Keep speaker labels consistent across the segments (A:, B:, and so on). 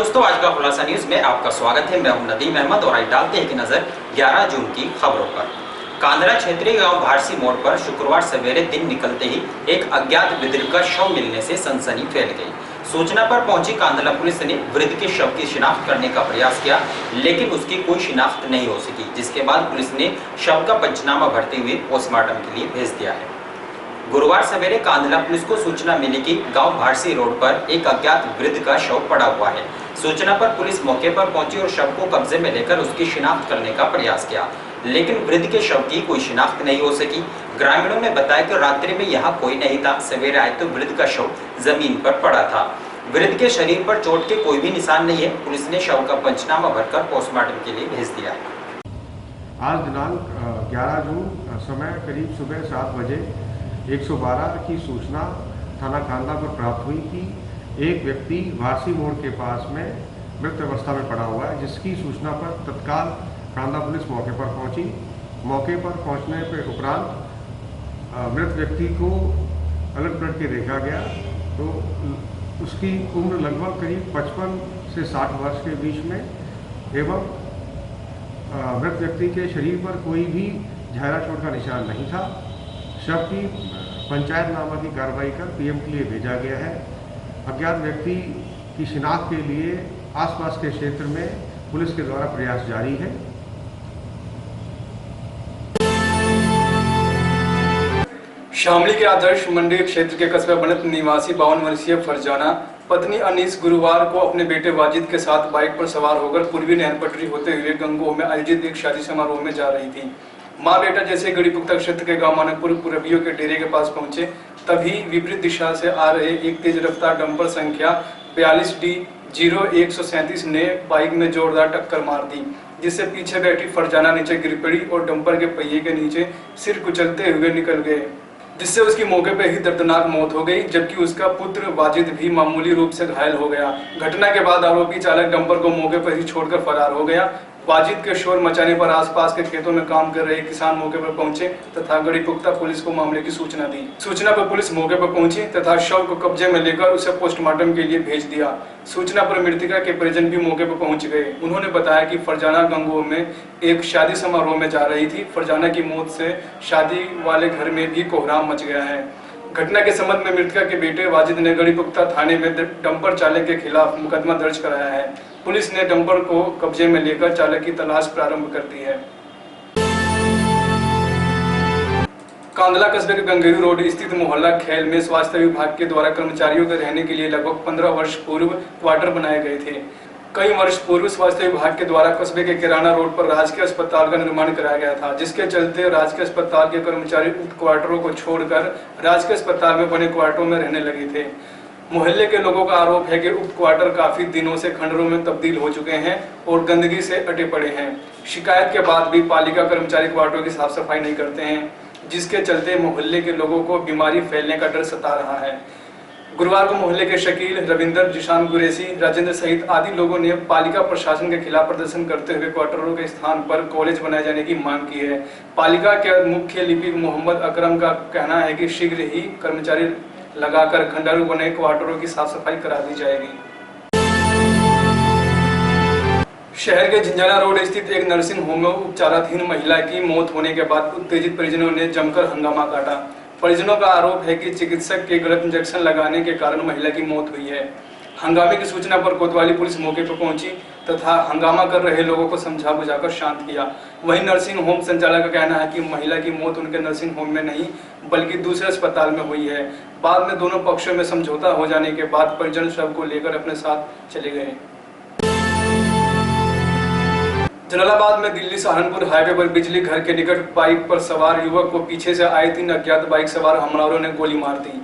A: दोस्तों, आज का खुलासा न्यूज में आपका स्वागत है। मैं हूं नदीम अहमद और आज डालते हैं एक नजर 11 जून की खबरों पर। कांदरा क्षेत्रीय गांव भारसी मोड़ पर शुक्रवार सवेरे दिन निकलते ही एक अज्ञात वृद्ध का शव मिलने से सनसनी फैल गई। सूचना पर पहुंची कांदला पुलिस ने वृद्ध के शव की शिनाख्त करने का प्रयास किया, लेकिन उसकी कोई शिनाख्त नहीं हो सकी, जिसके बाद पुलिस ने शव का पंचनामा भरते हुए पोस्टमार्टम के लिए भेज दिया है। गुरुवार सवेरे कांदला पुलिस को सूचना मिली कि गांव भारसी रोड पर एक अज्ञात वृद्ध का शव पड़ा हुआ है। सूचना पर पुलिस मौके पर पहुंची और शव को कब्जे में लेकर उसकी शिनाख्त करने का प्रयास किया, लेकिन वृद्ध के शव की कोई शिनाख्त नहीं हो सकी। ग्रामीणों ने बताया कि रात्रि में यहाँ कोई नहीं था। सवेरे आए तो वृद्ध का शव जमीन पर पड़ा था। वृद्ध के शरीर पर चोट के कोई भी निशान नहीं है। पुलिस ने शव का पंचनामा भरकर पोस्टमार्टम के लिए भेज दिया है।
B: आज दिनांक 11 जून समय करीब सुबह 7 बजे 112 की सूचना थाना कांदा पर प्राप्त हुई कि एक व्यक्ति भारसी मोड़ के पास में मृत अवस्था में पड़ा हुआ है, जिसकी सूचना पर तत्काल कांदा पुलिस मौके पर पहुंची। मौके पर पहुंचने के उपरांत मृत व्यक्ति को अलग पलट के देखा गया तो उसकी उम्र लगभग करीब 55 से 60 वर्ष के बीच में एवं मृत व्यक्ति के शरीर पर कोई भी गहरा चोट का निशान नहीं था। शव की पंचायतनामा की कार्रवाई कर पीएम के लिए भेजा गया है। अज्ञात व्यक्ति की शिनाख्त के लिए आसपास के क्षेत्र में पुलिस के द्वारा प्रयास जारी है।
C: शामली के आदर्श मंडी क्षेत्र के कस्बा बनत निवासी 52 वर्षीय फरजाना पत्नी अनीस गुरुवार को अपने बेटे वाजिद के साथ बाइक पर सवार होकर पूर्वी नहर पटरी होते हुए गंगोह में आयोजित एक शादी समारोह में जा रही थी। माँ बेटा जैसे गढ़ीपुख्ता क्षेत्र के गांव मानकपुर पुरबियों के डेरे के पास पहुंचे, तभी विपरीत दिशा से आ रहे एक तेज रफ्तार डंपर संख्या 42D0137 ने बाइक में जोरदार टक्कर मार दी, जिससे पीछे बैठी फरजाना नीचे गिर पड़ी और डंपर के पहिए के नीचे सिर कुचलते हुए निकल गए, जिससे उसकी मौके पर ही दर्दनाक मौत हो गई, जबकि उसका पुत्र वाजिद भी मामूली रूप से घायल हो गया। घटना के बाद आरोपी चालक डंपर को मौके पर ही छोड़कर फरार हो गया। वाजिद के शोर मचाने पर आसपास के खेतों में काम कर रहे किसान मौके पर पहुंचे तथा गढ़ीपुख्ता पुलिस को मामले की सूचना दी। सूचना पर पुलिस मौके पर पहुंची तथा शव को कब्जे में लेकर उसे पोस्टमार्टम के लिए भेज दिया। सूचना पर मृतका के परिजन भी मौके पर पहुंच गए। उन्होंने बताया कि फरजाना गंगोह में एक शादी समारोह में जा रही थी। फरजाना की मौत से शादी वाले घर में भी कोहराम मच गया है। घटना के संबंध में मृतका के बेटे वाजिद ने गढ़ीपुख्ता थाने में डंपर चालक के खिलाफ मुकदमा दर्ज कराया है। पुलिस ने डंपर को कब्जे में लेकर चालक की तलाश प्रारंभ कर दी है। कांदला कस्बे के गंगेरू रोड स्थित मोहल्ला खेल में स्वास्थ्य विभाग के द्वारा कर्मचारियों के रहने के लिए लगभग 15 वर्ष पूर्व क्वार्टर बनाए गए थे। कई वर्ष पूर्व स्वास्थ्य विभाग के द्वारा कस्बे के किराना रोड पर राजकीय अस्पताल का निर्माण कराया गया था, जिसके चलते राजकीय अस्पताल के कर्मचारी उक्त क्वार्टरों को छोड़कर राजकीय अस्पताल में बने क्वार्टरों में रहने लगे थे। मोहल्ले के लोगों का आरोप है कि उक्त क्वार्टर काफी दिनों से खंडरों में तब्दील हो चुके हैं और गंदगी से अटे पड़े हैं। शिकायत के बाद भी पालिका कर्मचारी क्वार्टरों की साफ सफाई नहीं करते हैं, जिसके चलते मोहल्ले के लोगों को बीमारी फैलने का डर सता रहा है। गुरुवार को मोहल्ले के शकील, रविंदर, जिशान कुरैशी, राजेंद्र सहित आदि लोगों ने पालिका प्रशासन के खिलाफ प्रदर्शन करते हुए क्वार्टरों के स्थान पर कॉलेज बनाए जाने की मांग की है। पालिका के मुख्य लिपिक मोहम्मद अकरम का कहना है कि शीघ्र ही कर्मचारी लगाकर खंडहर बने क्वार्टरों की साफ सफाई करा दी जाएगी। शहर के झंझाना रोड स्थित एक नर्सिंग होम में उपचाराधीन महिला की मौत होने के बाद उत्तेजित परिजनों ने जमकर हंगामा काटा। परिजनों का आरोप है कि चिकित्सक के गलत इंजेक्शन लगाने के कारण महिला की मौत हुई है। हंगामे की सूचना पर कोतवाली पुलिस मौके पर पहुंची तथा हंगामा कर रहे लोगों को समझा बुझाकर शांत किया। वहीं नर्सिंग होम संचालक का कहना है कि महिला की मौत उनके नर्सिंग होम में नहीं बल्कि दूसरे अस्पताल में हुई है। बाद में दोनों पक्षों में समझौता हो जाने के बाद परिजन शव को लेकर अपने साथ चले गए। जलालाबाद में दिल्ली सहारनपुर हाईवे पर बिजली घर के निकट बाइक पर सवार युवक को पीछे से आए 3 अज्ञात बाइक सवार हमलावरों ने गोली मार दी।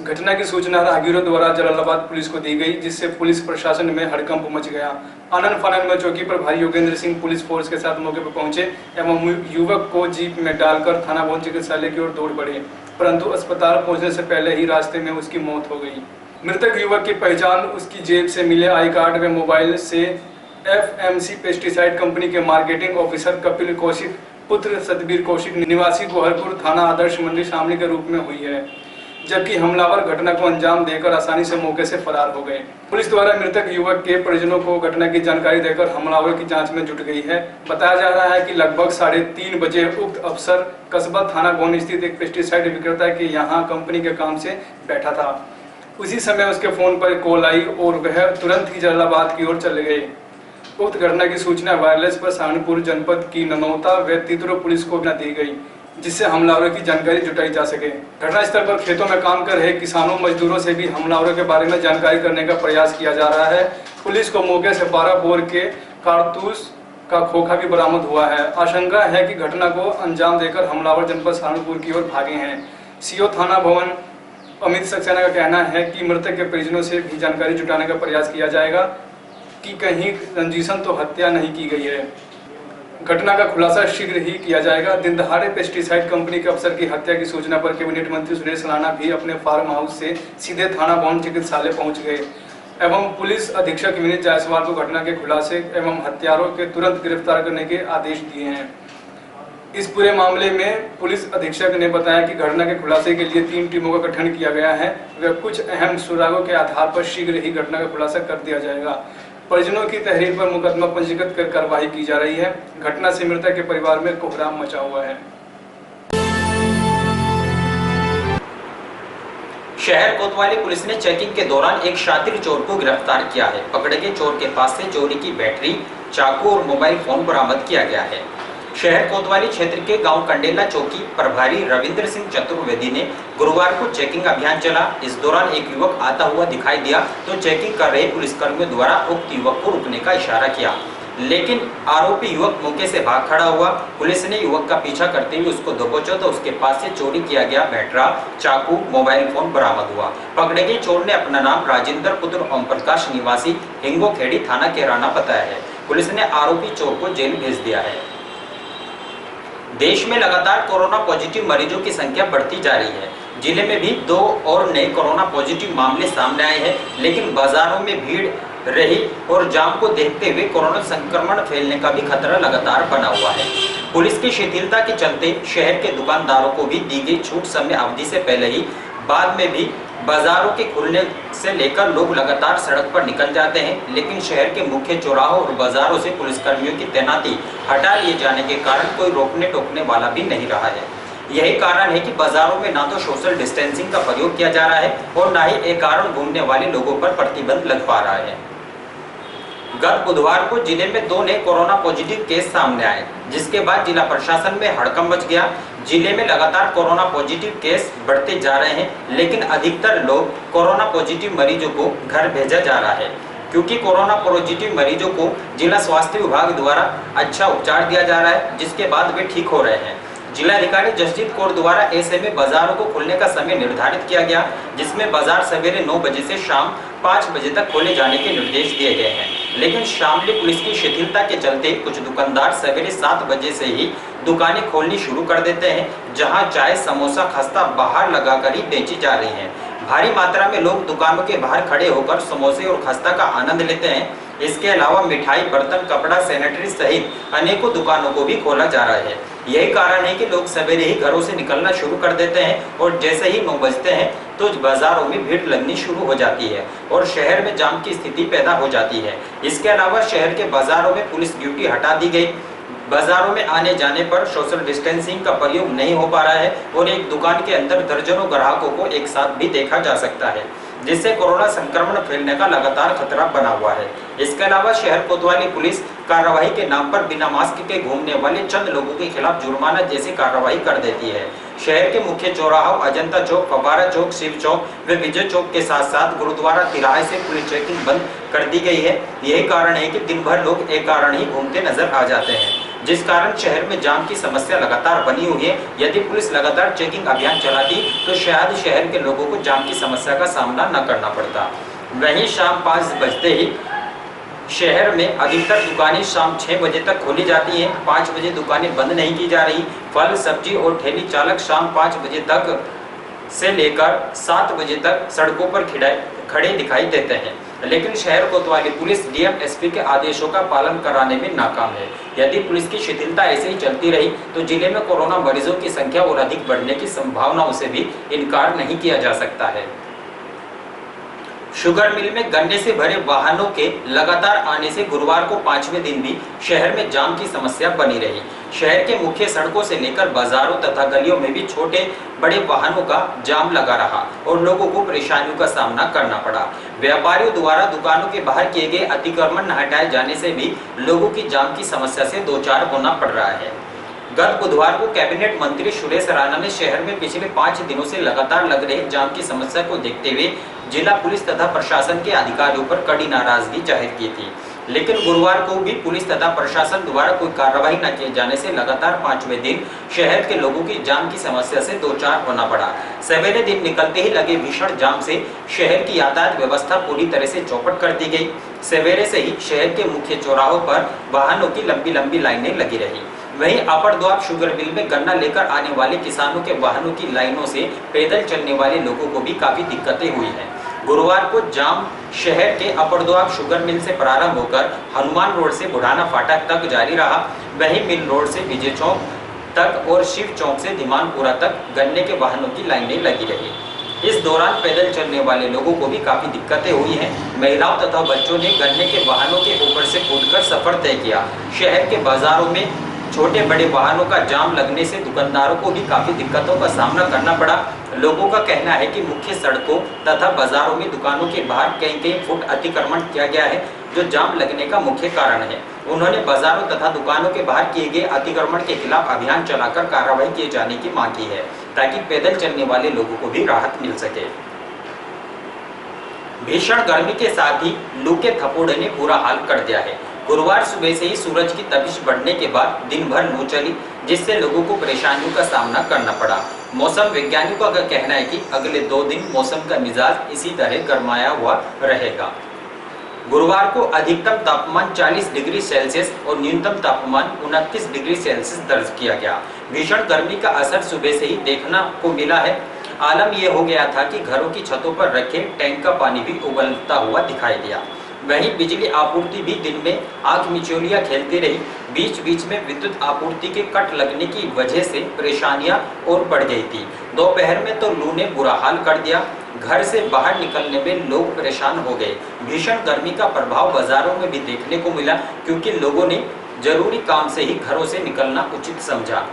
C: घटना की सूचना राहगीरों द्वारा जलालाबाद पुलिस को दी गई, जिससे पुलिस प्रशासन में हड़कंप मच गया। आनन फानन में चौकी पर भाई योगेंद्र सिंह पुलिस फोर्स के साथ मौके पर पहुंचे एवं युवक को जीप में डालकर थाना भवन चिकित्सालय की ओर दौड़ पड़े, परंतु अस्पताल पहुंचने से पहले ही रास्ते में उसकी मौत हो गई। मृतक युवक की पहचान उसकी जेब से मिले आई कार्ड व मोबाइल से FMC पेस्टिसाइड कंपनी के मार्केटिंग ऑफिसर कपिल कौशिक पुत्र सतबीर कौशिक निवासी गोहरपुर थाना आदर्श मंडी शामली के रूप में हुई है। जबकि हमलावर घटना को अंजाम देकर आसानी से मौके से फरार हो गए। पुलिस द्वारा मृतक युवक के परिजनों को घटना की जानकारी देकर हमलावर की जांच में जुट गई है। बताया जा रहा है कि लगभग 3:30 बजे उक्त अफसर कस्बा थाना गोंद स्थित एक पेस्टिसाइड विक्रेता के यहां कंपनी के काम से बैठा था। उसी समय उसके फोन पर कॉल आई और वह तुरंत ही जलालाबाद की ओर चले गए। उक्त घटना की सूचना वायरलेस पर सहारनपुर जनपद की ननौता व तितरो पुलिस को दी गई, जिससे हमलावरों की जानकारी जुटाई जा सके। घटनास्थल पर खेतों में काम कर रहे किसानों मजदूरों से भी हमलावरों के बारे में जानकारी करने का प्रयास किया जा रहा है। पुलिस को मौके से 12 बोर के कारतूस का खोखा भी बरामद हुआ है। आशंका है कि घटना को अंजाम देकर हमलावर जनपद सहारनपुर की ओर भागे हैं। सीओ थाना भवन अमित सक्सेना का कहना है कि मृतक के परिजनों से भी जानकारी जुटाने का प्रयास किया जाएगा कि कहीं रंजीशन तो हत्या नहीं की गई है। घटना का खुलासा शीघ्र ही किया जाएगा। दिन दहाड़े पेस्टिसाइड कंपनी के अफसर की हत्या की सूचना पर कैबिनेट मंत्री सुरेश राणा भी अपने फार्म हाउस से सीधे थाना भवन चिकित्सालय पहुंच गए एवं पुलिस अधीक्षक विनीत जायसवाल को घटना के खुलासे एवं हत्यारों के तुरंत गिरफ्तार करने के आदेश दिए हैं। इस पूरे मामले में पुलिस अधीक्षक ने बताया कि घटना के खुलासे के लिए 3 टीमों का गठन किया गया है व कुछ अहम सुरागों के आधार पर शीघ्र ही घटना का खुलासा कर दिया जाएगा। परिजनों की तहरीर पर मुकदमा पंजीकृत कर कार्रवाई की जा रही है। घटना से मृतक के परिवार में कोहराम मचा हुआ है।
A: शहर कोतवाली पुलिस ने चेकिंग के दौरान एक शातिर चोर को गिरफ्तार किया है। पकड़े गए चोर के पास से चोरी की बैटरी, चाकू और मोबाइल फोन बरामद किया गया है। शहर कोतवाली क्षेत्र के गांव कंडेला चौकी प्रभारी रविंद्र सिंह चतुर्वेदी ने गुरुवार को चेकिंग अभियान चला। इस दौरान एक युवक आता हुआ दिखाई दिया तो चेकिंग कर रहे पुलिसकर्मियों द्वारा उक्त युवक को रुकने का इशारा किया, लेकिन आरोपी युवक मौके से भाग खड़ा हुआ। पुलिस ने युवक का पीछा करते हुए उसको दबोचा तो उसके पास से चोरी किया गया बैटरा, चाकू, मोबाइल फोन बरामद हुआ। पकड़े गए चोर ने अपना नाम राजेंद्र पुत्र ओम प्रकाश निवासी हिंगोखेड़ी थाना कैराना बताया है। पुलिस ने आरोपी चोर को जेल भेज दिया है। देश में लगातार कोरोना पॉजिटिव मरीजों की संख्या बढ़ती जा रही है। जिले में भी 2 और नए कोरोना पॉजिटिव मामले सामने आए हैं, लेकिन बाजारों में भीड़ रही और जाम को देखते हुए कोरोना संक्रमण फैलने का भी खतरा लगातार बना हुआ है। पुलिस की शिथिलता के चलते शहर के दुकानदारों को भी दी गई छूट समय अवधि से पहले ही बाद में भी बाजारों के खुलने से लेकर लोग लगातार सड़क पर निकल जाते हैं, लेकिन शहर के मुख्य चौराहों और बाजारों से पुलिसकर्मियों की तैनाती हटा लिए जाने के कारण कोई रोकने टोकने वाला भी नहीं रहा है। यही कारण है कि बाजारों में ना तो सोशल डिस्टेंसिंग का प्रयोग किया जा रहा है और ना ही एक कारण घूमने वाले लोगों पर प्रतिबंध लग पा रहा है। गत बुधवार को जिले में 2 नए कोरोना पॉजिटिव केस सामने आए, जिसके बाद जिला प्रशासन में हड़कंप मच गया। जिले में लगातार कोरोना पॉजिटिव केस बढ़ते जा रहे हैं, लेकिन अधिकतर लोग कोरोना पॉजिटिव मरीजों को घर भेजा जा रहा है, क्योंकि कोरोना पॉजिटिव मरीजों को जिला स्वास्थ्य विभाग द्वारा अच्छा उपचार दिया जा रहा है, जिसके बाद वे ठीक हो रहे हैं। जिलाधिकारी जसजीत कौर द्वारा ऐसे में बाजारों को खुलने का समय निर्धारित किया गया, जिसमें बाजार सवेरे 9 बजे से शाम 5 बजे तक खोले जाने के निर्देश दिए गए हैं। लेकिन शामली पुलिस की शिथिलता के चलते कुछ दुकानदार सवेरे 7 बजे से ही दुकानें खोलनी शुरू कर देते हैं, जहां चाय, समोसा, खस्ता बाहर लगाकर ही बेची जा रही हैं। भारी मात्रा में लोग दुकानों के बाहर खड़े होकर समोसे और खस्ता का आनंद लेते हैं। इसके अलावा मिठाई, बर्तन, कपड़ा, सैनिटरी सहित अनेकों दुकानों को भी खोला जा रहा है। यही कारण है कि लोग सवेरे ही घरों से निकलना शुरू कर देते हैं और जैसे ही 9 बजते हैं तो बाजारों में भीड़ लगनी शुरू हो जाती है और शहर में जाम की स्थिति पैदा हो जाती है। इसके अलावा शहर के बाजारों में पुलिस ड्यूटी हटा दी गई। बाजारों में आने जाने पर सोशल डिस्टेंसिंग का प्रयोग नहीं हो पा रहा है और एक दुकान के अंदर दर्जनों ग्राहकों को एक साथ भी देखा जा सकता है, जिससे कोरोना संक्रमण फैलने का लगातार खतरा बना हुआ है। इसके अलावा शहर कोतवाली पुलिस कार्रवाई के नाम पर बिना मास्क के घूमने वाले चंद लोगों के खिलाफ जुर्माना जैसी कार्रवाई कर देती है। शहर के मुख्य चौराहों अजंता चौक, फव्वारा चौक, शिव चौक व विजय चौक के साथ साथ गुरुद्वारा तिराहे से पुलिस चेकिंग बंद कर दी गई है। यही कारण है कि दिन भर लोग एक कारण ही घूमते नजर आ जाते हैं, जिस कारण शहर में जाम की समस्या लगातार बनी हुई है। यदि पुलिस लगातार चेकिंग अभियान चलाती तो शायद शहर के लोगों को जाम की समस्या का सामना न करना पड़ता। वहीं शाम 5 बजते ही शहर में अधिकतर दुकानें शाम 6 बजे तक खोली जाती हैं। 5 बजे दुकानें बंद नहीं की जा रही। फल, सब्जी और ठेली चालक शाम 5 बजे तक से लेकर 7 बजे तक सड़कों पर खड़े दिखाई देते हैं। लेकिन शहर कोतवाली पुलिस डीएम एसपी के आदेशों का पालन कराने में नाकाम है। यदि पुलिस की शिथिलता ऐसे ही चलती रही तो जिले में कोरोना मरीजों की संख्या और अधिक बढ़ने की संभावनाओं से भी इनकार नहीं किया जा सकता है। शुगर मिल में गन्ने से भरे वाहनों के लगातार आने से गुरुवार को 5वें दिन भी शहर में जाम की समस्या बनी रही। शहर के मुख्य सड़कों से लेकर बाजारों तथा गलियों में भी छोटे बड़े वाहनों का जाम लगा रहा और लोगों को परेशानियों का सामना करना पड़ा। व्यापारियों द्वारा दुकानों के बाहर किए गए अतिक्रमण हटाए जाने से भी लोगों की जाम की समस्या से दो चार होना पड़ रहा है। गत बुधवार को कैबिनेट मंत्री सुरेश राणा ने शहर में पिछले 5 दिनों से लगातार लग रहे जाम की समस्या को देखते हुए जिला पुलिस तथा प्रशासन के अधिकारियों पर कड़ी नाराजगी जाहिर की थी। लेकिन गुरुवार को भी पुलिस तथा प्रशासन द्वारा कोई कार्रवाई न किए जाने से लगातार 5वें दिन शहर के लोगों की जाम की समस्या से दो चार होना पड़ा। सवेरे दिन निकलते ही लगे भीषण जाम से शहर की यातायात व्यवस्था पूरी तरह से चौपट कर दी गई। सवेरे से ही शहर के मुख्य चौराहों पर वाहनों की लंबी लंबी लाइनें लगी रही। वहीं अपर द्वाब शुगर मिल में गन्ना लेकर आने वाले किसानों के वाहनों की लाइनों से पैदल चलने वाले लोगों को भी काफी दिक्कतें हुई हैं। गुरुवार को जाम शहर के अपर द्वाब शुगर मिल से प्रारंभ होकर हनुमान रोड से बुढ़ाना फाटक तक जारी रहा। वहीं मिल रोड से विजय चौक तक और शिव चौक से धीमानपुरा तक गन्ने के वाहनों की लाइनें लगी रही। इस दौरान पैदल चलने वाले लोगों को भी काफी दिक्कतें हुई हैं। महिलाओं तथा बच्चों ने गन्ने के वाहनों के ऊपर से कूदकर सफर तय किया। शहर के बाजारों में छोटे बड़े वाहनों का जाम लगने से दुकानदारों को भी काफी दिक्कतों का सामना करना पड़ा। लोगों का कहना है कि मुख्य सड़कों तथा बाजारों में दुकानों के बाहर कई फुट अतिक्रमण किया गया है, जो जाम लगने का मुख्य कारण है। उन्होंने बाजारों तथा दुकानों के बाहर किए गए अतिक्रमण के खिलाफ अभियान चलाकर कार्रवाई किए जाने की मांग की है, ताकि पैदल चलने वाले लोगों को भी राहत मिल सके। भीषण गर्मी के साथ ही लू के थपोड़े ने बुरा हाल कर दिया है। गुरुवार सुबह से ही सूरज की तपिश बढ़ने के बाद दिन भर लू चली, जिससे लोगों को परेशानियों का सामना करना पड़ा। मौसम वैज्ञानिकों का कहना है कि अगले 2 दिन मौसम का मिजाज इसी तरह गर्माया हुआ रहेगा। गुरुवार को अधिकतम तापमान 40 डिग्री सेल्सियस और न्यूनतम तापमान 29 डिग्री सेल्सियस दर्ज किया गया। भीषण गर्मी का असर सुबह से ही देखने को मिला है। आलम यह हो गया था कि घरों की छतों पर रखे टैंक का पानी भी उबलता हुआ दिखाई दिया। वहीं बिजली आपूर्ति भी दिन में आग मिचौलियां खेलती रही। बीच बीच में विद्युत आपूर्ति के कट लगने की वजह से परेशानियां और बढ़ गई थी। दोपहर में तो लू ने बुरा हाल कर दिया। घर से बाहर निकलने में लोग परेशान हो गए। भीषण गर्मी का प्रभाव बाजारों में भी देखने को मिला, क्योंकि लोगों ने जरूरी काम से ही घरों से निकलना उचित समझा।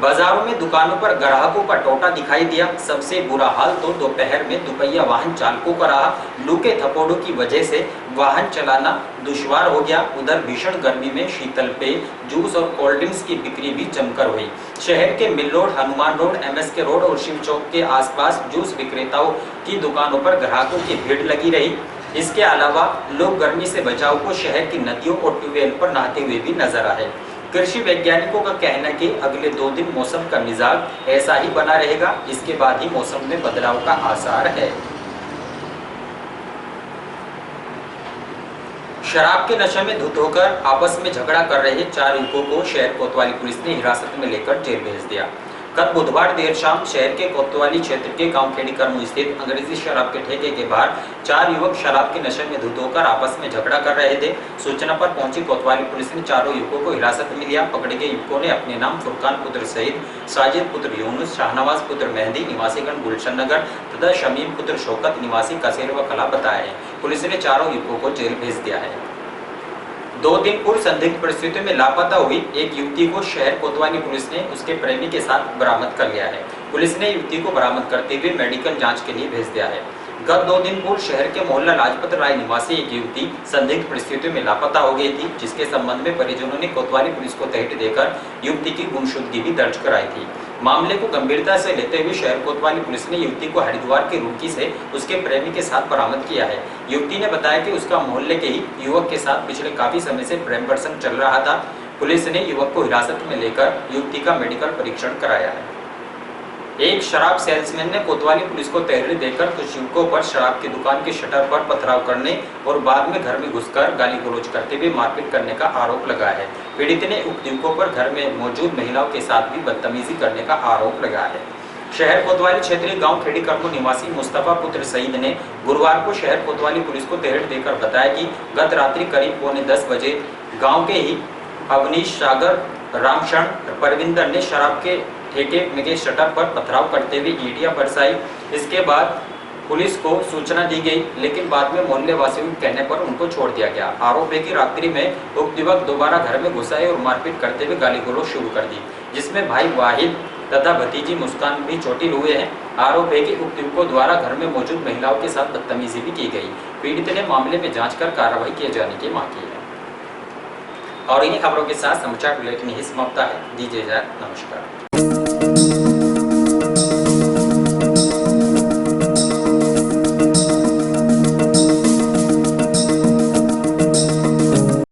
A: बाजारों में दुकानों पर ग्राहकों का टोटा दिखाई दिया। सबसे बुरा हाल तो दोपहर में दुपहिया वाहन चालकों का रहा। लू के थपोड़ों की वजह से वाहन चलाना दुश्वार हो गया। उधर भीषण गर्मी में शीतल पेय, जूस और कोल्ड ड्रिंक्स की बिक्री भी जमकर हुई। शहर के mill road, Hanuman road, MSK road और शिव चौक के आसपास जूस विक्रेताओं की दुकानों पर ग्राहकों की भीड़ लगी रही। इसके अलावा लोग गर्मी से बचाव को शहर की नदियों और ट्यूबवेल पर नहाते हुए भी नजर आए। कृषि वैज्ञानिकों का कहना है कि अगले 2 दिन मौसम का मिजाज ऐसा ही बना रहेगा। इसके बाद ही मौसम में बदलाव का आसार है। शराब के नशे में धुत होकर आपस में झगड़ा कर रहे 4 युवकों को शहर कोतवाली पुलिस ने हिरासत में लेकर जेल भेज दिया। कल बुधवार देर शाम शहर के कोतवाली क्षेत्र के गांव खेड़ी कर्म स्थित अंग्रेजी शराब के ठेके के बाहर 4 युवक शराब के नशे में धुत होकर आपस में झगड़ा कर रहे थे। सूचना पर पहुंची कोतवाली पुलिस ने चारों युवकों को हिरासत में लिया। पकड़े गए युवकों ने अपने नाम फुरकान पुत्र सईद, साजिद पुत्र यूनुस, शाहनवाज पुत्र मेहंदी निवासीगण गुलशन नगर तथा शमीम पुत्र शौकत निवासी कसेरवा कला बताया है। पुलिस ने चारों युवकों को जेल भेज दिया है। 2 दिन पूर्व संदिग्ध परिस्थितियों में लापता हुई एक युवती को शहर कोतवाली पुलिस ने उसके प्रेमी के साथ बरामद कर लिया है। पुलिस ने युवती को बरामद करते हुए मेडिकल जांच के लिए भेज दिया है। गत 2 दिन पूर्व शहर के मोहल्ला लाजपत राय निवासी एक युवती संदिग्ध परिस्थितियों में लापता हो गई थी, जिसके संबंध में परिजनों ने कोतवाली पुलिस को तहरीर देकर युवती की गुमशुदगी भी दर्ज कराई थी। मामले को गंभीरता से लेते हुए शहर कोतवाली पुलिस ने युवती को हरिद्वार के रुड़की से उसके प्रेमी के साथ बरामद किया है। युवती ने बताया कि उसका मोहल्ले के ही युवक के साथ पिछले काफी समय से प्रेम प्रसंग चल रहा था। पुलिस ने युवक को हिरासत में लेकर युवती का मेडिकल परीक्षण कराया है। एक शराब सेल्समैन ने कोतवाली पुलिस को तहरीर देकर कुछ युवकों पर शराब की दुकान के शटर पर पथराव करने और बाद में घर में घुसकर गाली गलौज करते हुए मारपीट करने का आरोप लगाया है। पीड़ित ने उक्त युवकों पर घर में मौजूद महिलाओं के साथ भी बदतमीजी करने का आरोप लगाया है। शहर कोतवाली क्षेत्रीय गांव खेड़ी कर्मो निवासी मुस्तफा पुत्र सईद ने गुरुवार को शहर कोतवाली पुलिस को तहरीर देकर बताया कि गत रात्रि करीब 9:45 बजे गांव के ही अवनीश सागर रामशरण परविंदर ने शराब के ठेके में के शटर पर पथराव करते हुए ईंटियां बरसाई। इसके बाद पुलिस को सूचना दी गई, लेकिन बाद में मोहल्ले वासियों के कहने पर उनको छोड़ दिया गया। आरोप है कि रात्रि में उक्त युवक दोबारा घर में घुस आए और मारपीट करते हुए गाली गलौज शुरू कर दी, जिसमें भाई वाहिद तथा भतीजी मुस्कान भी चोटिल हुए हैं। आरोप है कि उक्त युवकों द्वारा घर में मौजूद महिलाओं के साथ बदतमीजी भी की गई। पीड़ित ने मामले में जांच कर कार्रवाई किए जाने की मांग की है। और इन्हीं खबरों के साथ समाचार बुलेटिन यही समाप्त है। दीजिए इजाजत, नमस्कार।